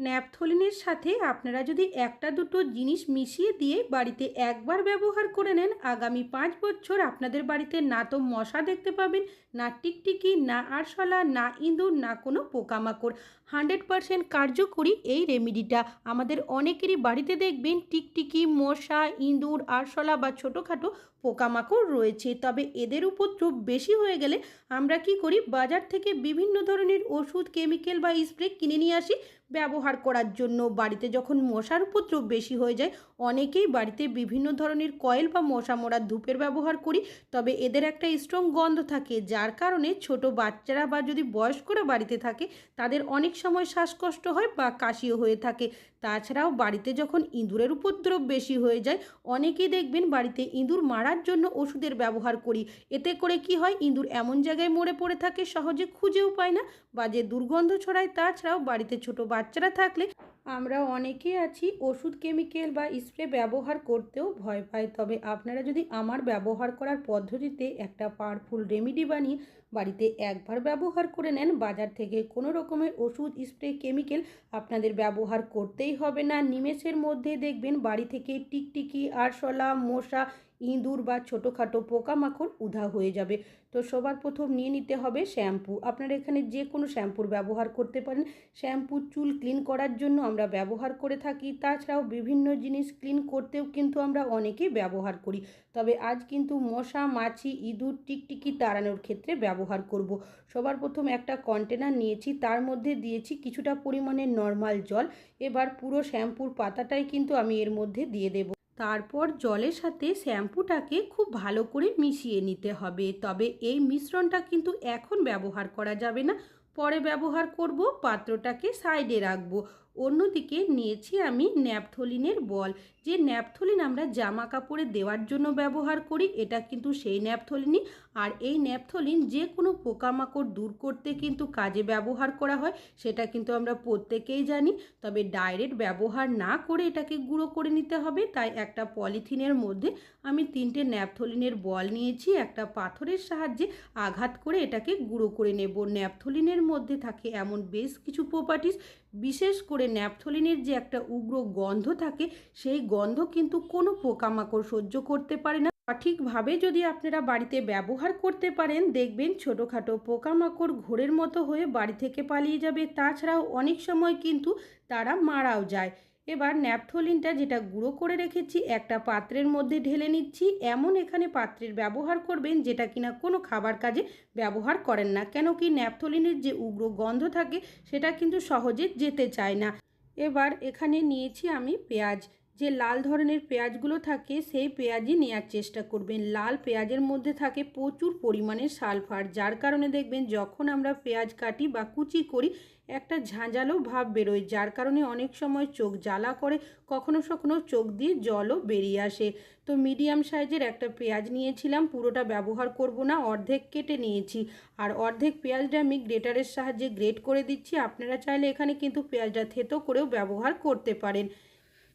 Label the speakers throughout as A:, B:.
A: ন্যাপথলিনের সাথে আপনারা যদি একটা দুটো জিনিস মিশিয়ে দিয়ে বাড়িতে একবার ব্যবহার করে নেন, আগামী 5 বছর আপনাদের বাড়িতে না তো মশা দেখতে পাবেন, না টিকটিকি, না আরশোলা, না ইঁদুর, না কোনো পোকামাকড়। 100% কার্যকরী এই রেমেডিটা। আমাদের অনেকেরই বাড়িতে দেখবেন টিকটিকি, মশা, ইঁদুর, আরশোলা বা ছোটোখাটো পোকামাকড় রয়েছে। তবে এদের উপদ্রব বেশি হয়ে গেলে আমরা কি করি, বাজার থেকে বিভিন্ন ধরনের ওষুধ, কেমিক্যাল বা স্প্রে কিনে নিয়ে আসি ব্যবহার করার জন্য। বাড়িতে যখন মশার উপদ্রব বেশি হয়ে যায়, অনেকেই বাড়িতে বিভিন্ন ধরনের কয়েল বা মশা মরার ধূপের ব্যবহার করি। তবে এদের একটা স্ট্রং গন্ধ থাকে, যার কারণে ছোট বাচ্চারা বা যদি বয়স্করা বাড়িতে থাকে তাদের অনেক সময় শ্বাসকষ্ট হয় বা কাশিও হয়ে থাকে। তাছাড়াও বাড়িতে যখন ইঁদুরের উপদ্রব বেশি হয়ে যায়, অনেকেই দেখবেন বাড়িতে ইঁদুর মারার জন্য ওষুধের ব্যবহার করি। এতে করে কি হয়, ইঁদুর এমন জায়গায় মরে পড়ে থাকে সহজে খুঁজেও পায় না, বা যে দুর্গন্ধ ছড়ায়। তাছাড়াও বাড়িতে ছোট বাচ্চারা থাকলে আমরা অনেকেই আছি ওষুধ, কেমিক্যাল বা স্প্রে ব্যবহার করতেও ভয় পাই। তবে আপনারা যদি আমার ব্যবহার করার পদ্ধতিতে একটা পাওয়ারফুল রেমেডি বানিয়ে বাড়িতে একবার ব্যবহার করে নেন, বাজার থেকে কোনো রকমের ওষুধ, স্প্রে, কেমিক্যাল আপনাদের ব্যবহার করতেই হবে না। নিমেষের মধ্যে দেখবেন বাড়ি থেকে টিকটিকি, আরশোলা, মশা, ইঁদুর বা ছোটোখাটো পোকামাকড় উধাও হয়ে যাবে। তো সবার প্রথম নিয়ে নিতে হবে শ্যাম্পু। আপনারা এখানে যে কোনো শ্যাম্পুর ব্যবহার করতে পারেন। শ্যাম্পু চুল ক্লিন করার জন্য আমরা ব্যবহার করে থাকি। তাছাড়াও বিভিন্ন জিনিস ক্লিন করতেও কিন্তু আমরা অনেকেই ব্যবহার করি। তবে আজ কিন্তু মশা, মাছি, ইঁদুর, টিকটিকি তাড়ানোর ক্ষেত্রে ব্যবহার করব। সবার প্রথম একটা কন্টেনার নিয়েছি, তার মধ্যে দিয়েছি কিছুটা পরিমাণে নর্মাল জল। এবার পুরো শ্যাম্পুর পাতাটাই কিন্তু আমি এর মধ্যে দিয়ে দেব। তারপর জলের সাথে শ্যাম্পুটাকে খুব ভালো করে মিশিয়ে নিতে হবে। তবে এই মিশ্রণটা কিন্তু এখন ব্যবহার করা যাবে না, পরে ব্যবহার করব। পাত্রটাকে সাইডে রাখবো। অন্যদিকে নিয়েছি আমি ন্যাপথলিনের বল। যে ন্যাপথলিন আমরা জামা কাপড়ে দেওয়ার জন্য ব্যবহার করি, এটা কিন্তু সেই ন্যাপথলিনই। আর এই ন্যাপথলিন যে কোনো পোকামাকড় দূর করতে কিন্তু কাজে ব্যবহার করা হয়, সেটা কিন্তু আমরা প্রত্যেকেই জানি। তবে ডাইরেক্ট ব্যবহার না করে এটাকে গুঁড়ো করে নিতে হবে। তাই একটা পলিথিনের মধ্যে আমি 3টে ন্যাপথলিনের বল নিয়েছি। একটা পাথরের সাহায্যে আঘাত করে এটাকে গুঁড়ো করে নেব। ন্যাপথলিনের মধ্যে থাকে এমন বেশ কিছু প্রপার্টিস, বিশেষ করে ন্যাপথলিনের যে একটা উগ্র গন্ধ থাকে, সেই গন্ধ কিন্তু কোনো পোকামাকড় সহ্য করতে পারে না। সঠিকভাবে যদি আপনারা বাড়িতে ব্যবহার করতে পারেন, দেখবেন ছোটোখাটো পোকামাকড় ঘোরের মতো হয়ে বাড়ি থেকে পালিয়ে যাবে। তাছাড়াও অনেক সময় কিন্তু তারা মারাও যায়। এবার ন্যাপথলিনটা যেটা গুঁড়ো করে রেখেছি একটা পাত্রের মধ্যে ঢেলে নিচ্ছি। এমন এখানে পাত্রের ব্যবহার করবেন যেটা কিনা কোনো খাবার কাজে ব্যবহার করেন না, কেন কি ন্যাপথলিনের যে উগ্র গন্ধ থাকে সেটা কিন্তু সহজে যেতে চায় না। এবার এখানে নিয়েছি আমি পেঁয়াজ। যে লাল ধরনের পেঁয়াজগুলো থাকে সেই পেঁয়াজই নেওয়ার চেষ্টা করবেন। লাল পেঁয়াজের মধ্যে থাকে প্রচুর পরিমাণে সালফার, যার কারণে দেখবেন যখন আমরা পেঁয়াজ কাটি বা কুচি করি একটা ঝাঁঝালো ভাব বেরোয়, যার কারণে অনেক সময় চোখ জ্বালা করে, কখনো কখনো চোখ দিয়ে জলও বেরিয়ে আসে। তো মিডিয়াম সাইজের একটা পেঁয়াজ নিয়েছিলাম, পুরোটা ব্যবহার করব না, অর্ধেক কেটে নিয়েছি। আর অর্ধেক পেঁয়াজটা আমি গ্রেটারের সাহায্যে গ্রেট করে দিচ্ছি। আপনারা চাইলে এখানে কিন্তু পেঁয়াজটা থেতো করেও ব্যবহার করতে পারেন।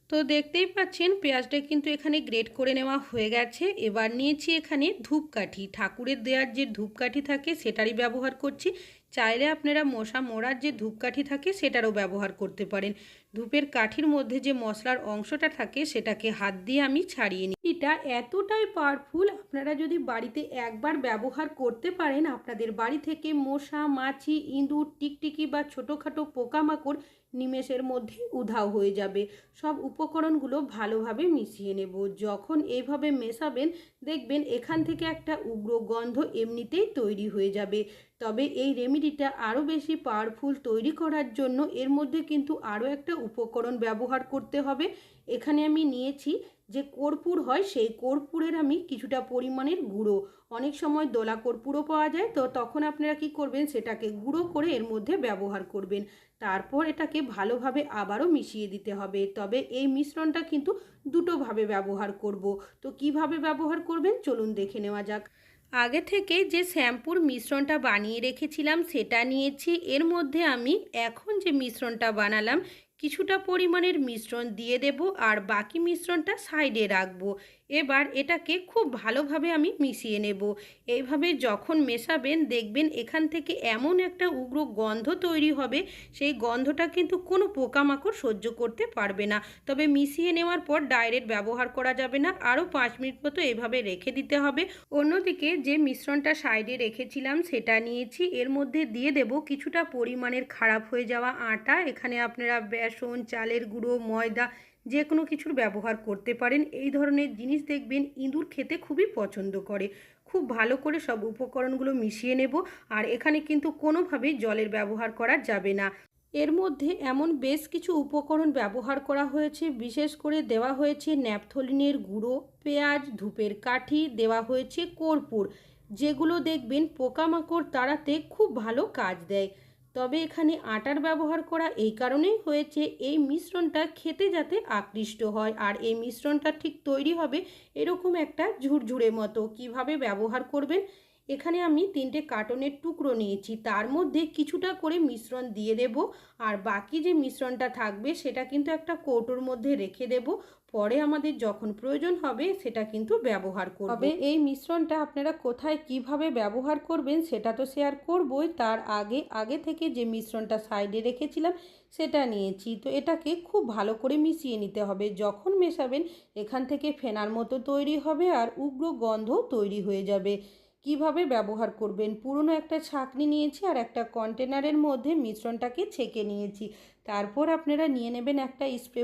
A: তো দেখতেই পাচ্ছেন পেঁয়াজটা কিন্তু এখানে গ্রেট করে নেওয়া হয়ে গেছে। এবার নিয়েছি এখানে ধূপকাঠি। ঠাকুরের দেওয়ার যে ধূপকাঠি থাকে সেটারই ব্যবহার করছি। চাইলে আপনারা মশা মোড়ার যে ধূপকাঠি থাকে সেটারও ব্যবহার করতে পারেন। ধূপের কাঠির মধ্যে যে মশলার অংশটা থাকে সেটাকে হাত দিয়ে আমি ছাড়িয়ে নিই। এটা এতটাই পাওয়ারফুল, আপনারা যদি বাড়িতে একবার ব্যবহার করতে পারেন, আপনাদের বাড়ি থেকে মশা, মাছি, ইঁদুর, টিকটিকি বা ছোটোখাটো পোকামাকড় নিমেষের মধ্যে উধাও হয়ে যাবে। সব উপকরণগুলো ভালোভাবে মিশিয়ে নেব। যখন এইভাবে মেশাবেন, দেখবেন এখান থেকে একটা উগ্র গন্ধ এমনিতেই তৈরি হয়ে যাবে। তবে এই রেমেডিটা আরও বেশি পাওয়ারফুল তৈরি করার জন্য এর মধ্যে কিন্তু আরও একটা উপকরণ ব্যবহার করতে হবে। এখানে আমি নিয়েছি যে কর্পূর হয়, সেই কর্পূরের আমি কিছুটা পরিমাণের গুঁড়ো। অনেক সময় দোলা কর্পূরও পাওয়া যায়, তো তখন আপনারা কি করবেন, সেটাকে গুঁড়ো করে এর মধ্যে ব্যবহার করবেন। তারপর এটাকে ভালোভাবে আবারও মিশিয়ে দিতে হবে। তবে এই মিশ্রণটা কিন্তু দুটোভাবে ব্যবহার করব। তো কিভাবে ব্যবহার করবেন চলুন দেখে নেওয়া যাক। আগে থেকে যে শ্যাম্পুর মিশ্রণটা বানিয়ে রেখেছিলাম সেটা নিয়েছি। এর মধ্যে আমি এখন যে মিশ্রণটা বানালাম কিছুটা পরিমাণের মিশ্রণ দিয়ে দেব আর বাকি মিশ্রণটা সাইডে রাখবো। এবার এটাকে খুব ভালোভাবে আমি মিশিয়ে নেব। এইভাবে যখন মেশাবেন দেখবেন এখান থেকে এমন একটা উগ্র গন্ধ তৈরি হবে, সেই গন্ধটা কিন্তু কোনো পোকামাকড় সহ্য করতে পারবে না। তবে মিশিয়ে নেওয়ার পর ডাইরেক্ট ব্যবহার করা যাবে না, আরও 5 মিনিট মতো এভাবে রেখে দিতে হবে। অন্যদিকে যে মিশ্রণটা সাইডে রেখেছিলাম সেটা নিয়েছি, এর মধ্যে দিয়ে দেব কিছুটা পরিমাণের খারাপ হয়ে যাওয়া আটা। এখানে আপনারা বেসন, চালের গুঁড়ো, ময়দা যে কোনো কিছুর ব্যবহার করতে পারেন। এই ধরনের জিনিস দেখবেন ইঁদুর খেতে খুবই পছন্দ করে। খুব ভালো করে সব উপকরণগুলো মিশিয়ে নেব। আর এখানে কিন্তু কোনোভাবেই জলের ব্যবহার করা যাবে না। এর মধ্যে এমন বেশ কিছু উপকরণ ব্যবহার করা হয়েছে, বিশেষ করে দেওয়া হয়েছে ন্যাপথলিনের গুঁড়ো, পেঁয়াজ, ধূপের কাঠি, দেওয়া হয়েছে কর্পূর, যেগুলো দেখবেন পোকামাকড় তাড়াতে খুব ভালো কাজ দেয়। তবে এখানে আটার ব্যবহার করা এই কারণেই হয়েছে এই মিশ্রণটা খেতে যাতে আকৃষ্ট হয়। আর এই মিশ্রণটা ঠিক তৈরি হবে এরকম একটা ঝুরঝুরে মতো। কিভাবে ব্যবহার করবেন, এখানে আমি 3টে কার্টনের টুকরো নিয়েছি, তার মধ্যে কিছুটা করে মিশ্রণ দিয়ে দেব। আর বাকি যে মিশ্রণটা থাকবে সেটা কিন্তু একটা কৌটোর মধ্যে রেখে দেব। পরে আমাদের যখন প্রয়োজন হবে সেটা কিন্তু ব্যবহার করব। তবে এই মিশ্রণটা আপনারা কোথায় কিভাবে ব্যবহার করবেন সেটা তো শেয়ার করবই, তার আগে থেকে যে মিশ্রণটা সাইডে রেখেছিলাম সেটা নিয়েছি। তো এটাকে খুব ভালো করে মিশিয়ে নিতে হবে। যখন মেশাবেন এখান থেকে ফেনার মতো তৈরি হবে আর উগ্র গন্ধ তৈরি হয়ে যাবে। কিভাবে ব্যবহার করবেন, পুরনো একটা ছাঁকনি নিয়েছি আর একটা কন্টেনারের মধ্যে মিশ্রণটাকে ছেঁকে নিয়েছি। তারপর আপনারা নিয়ে নেবেন একটা স্প্রে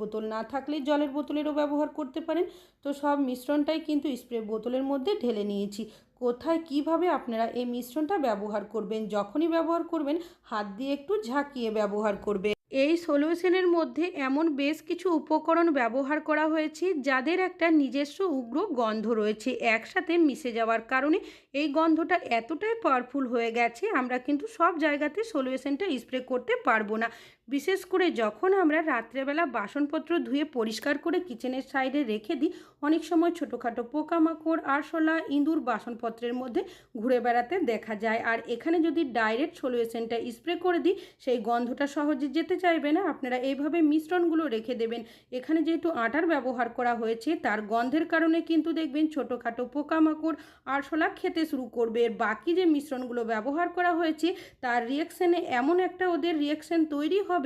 A: বোতল না থাকলে জলের বোতলেরও ব্যবহার করতে পারেন। তো সব মিশ্রণটাই কিন্তু স্প্রে বোতলের মধ্যে ঢেলে নিয়েছি। কোথায় কিভাবে আপনারা এই মিশ্রণটা ব্যবহার করবেন, যখনই ব্যবহার করবেন হাত দিয়ে একটু ঝাঁকিয়ে ব্যবহার করবেন। এই সলিউশনের মধ্যে এমন বেশ কিছু উপকরণ ব্যবহার করা হয়েছে যাদের একটা নিজস্ব উগ্র গন্ধ রয়েছে। একসাথে মিশে যাওয়ার কারণে এই গন্ধটা এতটাই পাওয়ারফুল হয়ে গেছে, আমরা কিন্তু সব জায়গাতে সলিউশনটা স্প্রে করতে পারবো না। বিশেষ করে যখন আমরা রাত্রেবেলা বাসনপত্র ধুয়ে পরিষ্কার করে কিচেনের সাইডে রেখে দিই, অনেক সময় ছোটোখাটো পোকামাকড়, আরশোলা, ইঁদুর বাসনপত্রের মধ্যে ঘুরে বেড়াতে দেখা যায়। আর এখানে যদি ডাইরেক্ট সলিউশনটা স্প্রে করে দিই সেই গন্ধটা সহজে যেতে চাইবে না। আপনারা এইভাবে মিশ্রণগুলো রেখে দেবেন। এখানে যেহেতু আটার ব্যবহার করা হয়েছে তার গন্ধের কারণে কিন্তু দেখবেন ছোটোখাটো পোকামাকড়, আরশোলা খেতে শুরু করবে। এর বাকি যে মিশ্রণগুলো ব্যবহার করা হয়েছে তার রিয়াকশানে এমন একটা ওদের রিয়াকশান তৈরি হবে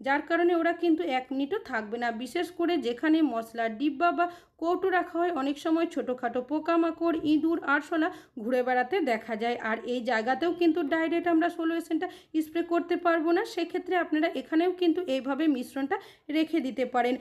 A: যার কারণে ওরা কিন্তু 1 মিনিটও থাকবে না। বিশেষ করে যেখানে মশলার ডিব্বা বা কৌটো রাখা হয় অনেক সময় ছোটোখাটো পোকামাকড়, ইঁদুর, আরশোলা ঘুরে বেড়াতে দেখা যায়। আর এই জায়গাতেও কিন্তু ডাইরেক্ট আমরা সলিউশনটা স্প্রে করতে পারবো না। সেক্ষেত্রে আপনারা এখানেও কিন্তু এইভাবে মিশ্রণটা রেখে দিতে পারেন।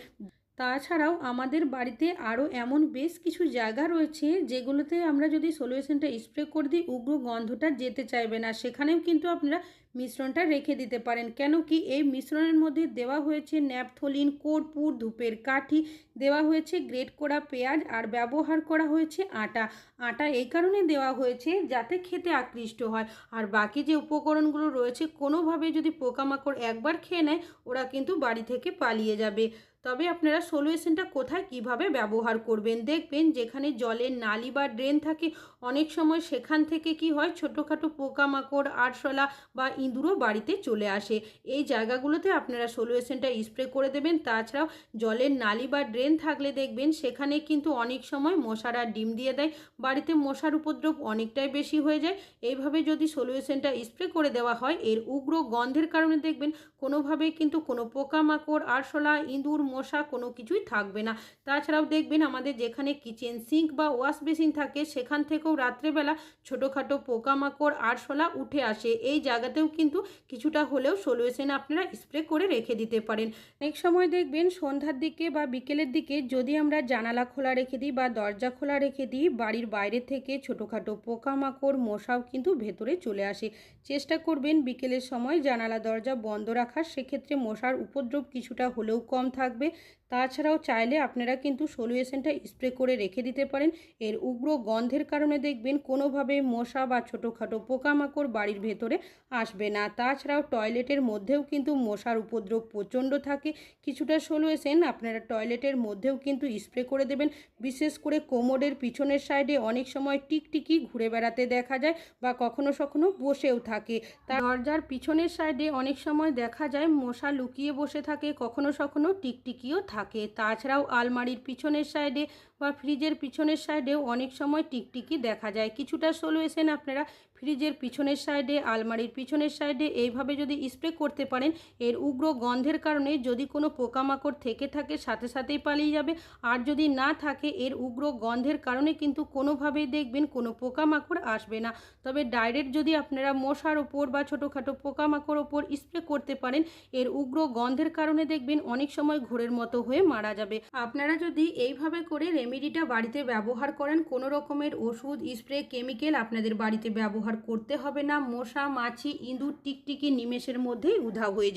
A: তাছাড়াও আমাদের বাড়িতে আরও এমন বেশ কিছু জায়গা রয়েছে যেগুলোতে আমরা যদি সলিউশনটা স্প্রে করে দিই উগ্র গন্ধটা যেতে চাইবে না, সেখানেও কিন্তু আপনারা মিশ্রণটা রেখে দিতে পারেন। কেন কি এই মিশ্রণের মধ্যে দেওয়া হয়েছে ন্যাপথলিন, কর্পূর, ধূপের কাঠি, দেওয়া হয়েছে গ্রেট করা পেঁয়াজ আর ব্যবহার করা হয়েছে আটা। আটা এই কারণে দেওয়া হয়েছে যাতে খেতে আকৃষ্ট হয়। আর বাকি যে উপকরণগুলো রয়েছে কোনোভাবে যদি পোকামাকড় একবার খেয়ে নেয় ওরা কিন্তু বাড়ি থেকে পালিয়ে যাবে। তবে আপনারা সলিউশনটা কোথায় কিভাবে ব্যবহার করবেন, দেখবেন যেখানে জলের নালি বা ড্রেন থাকে অনেক সময় সেখান থেকে কি হয় ছোটোখাটো পোকামাকড়, আরশোলা বা ইঁদুরও বাড়িতে চলে আসে। এই জায়গাগুলোতে আপনারা সলিউশনটা স্প্রে করে দেবেন। তাছাড়াও জলের নালি বা ড্রেন থাকলে দেখবেন সেখানে কিন্তু অনেক সময় মশারা ডিম দিয়ে দেয়, বাড়িতে মশার উপদ্রব অনেকটাই বেশি হয়ে যায়। এইভাবে যদি সলিউশনটা স্প্রে করে দেওয়া হয় এর উগ্র গন্ধের কারণে দেখবেন কোনোভাবেই কিন্তু কোনো পোকামাকড়, আরশোলা, ইঁদুর, মশা কোনো কিছুই থাকবে না। তাছাড়াও দেখবেন আমাদের যেখানে কিচেন সিঙ্ক বা ওয়াশ বেসিন থাকে সেখান থেকেও রাত্রেবেলা ছোটোখাটো পোকামাকড়, আরশোলা উঠে আসে। এই জায়গাতেও কিন্তু কিছুটা হলেও সলিউশন আপনারা স্প্রে করে রেখে দিতে পারেন। অনেক সময় দেখবেন সন্ধ্যার দিকে বা বিকেলের দিকে যদি আমরা জানালা খোলা রেখে দিই বা দরজা খোলা রেখে দিই বাড়ির বাইরে থেকে ছোটোখাটো পোকামাকড়, মশাও কিন্তু ভেতরে চলে আসে। চেষ্টা করবেন বিকেলের সময় জানালা দরজা বন্ধ রাখার, সেক্ষেত্রে মশার উপদ্রব কিছুটা হলেও কম থাকবে। তাছাড়াও চাইলে আপনারা কিন্তু সলিউশনটা স্প্রে করে রেখে দিতে পারেন। এর উগ্র গন্ধের কারণে দেখবেন কোনোভাবেই মশা বা ছোটোখাটো পোকামাকড় বাড়ির ভেতরে আসবে না। তাছাড়াও টয়লেটের মধ্যেও কিন্তু মশার উপদ্রব প্রচণ্ড থাকে। কিছুটা সলিউশন আপনারা টয়লেটের মধ্যেও কিন্তু স্প্রে করে দেবেন। বিশেষ করে কোমোডের পিছনের সাইডে অনেক সময় টিকটিকি ঘুরে বেড়াতে দেখা যায় বা কখনো কখনো বসেও থাকে। দরজার পিছনের সাইডে অনেক সময় দেখা যায় মশা লুকিয়ে বসে থাকে, কখনো কখনো টিকটিকিও থাকে। তাছাড়াও আলমারির পিছনের সাইডে বা ফ্রিজের পিছনের সাইডেও অনেক সময় টিকটিকি দেখা যায়। কিছুটা সলিউশন আপনারা ফ্রিজের পিছনের সাইডে, আলমারির পিছনের সাইডে এইভাবে যদি স্প্রে করতে পারেন, এর উগ্র গন্ধের কারণে যদি কোনো পোকামাকড় থেকে থাকে সাথে সাথেই পালিয়ে যাবে। আর যদি না থাকে, এর উগ্র গন্ধের কারণে কিন্তু কোনোভাবেই দেখবেন কোনো পোকামাকড় আসবে না। তবে ডাইরেক্ট যদি আপনারা মশার ওপর বা ছোটোখাটো পোকামাকড় ওপর স্প্রে করতে পারেন, এর উগ্র গন্ধের কারণে দেখবেন অনেক সময় ঘোরের মতো হয়ে মারা যাবে। আপনারা যদি এইভাবে করে রেমেডিটা বাড়িতে ব্যবহার করেন, কোনো রকমের ওষুধ, স্প্রে, কেমিক্যাল আপনাদের বাড়িতে ব্যবহার করতে হবে না। মশা, মাছি, ইঁদুর, টিকটিকি নিমেষের মধ্যেই উধাও হয়ে যাবে।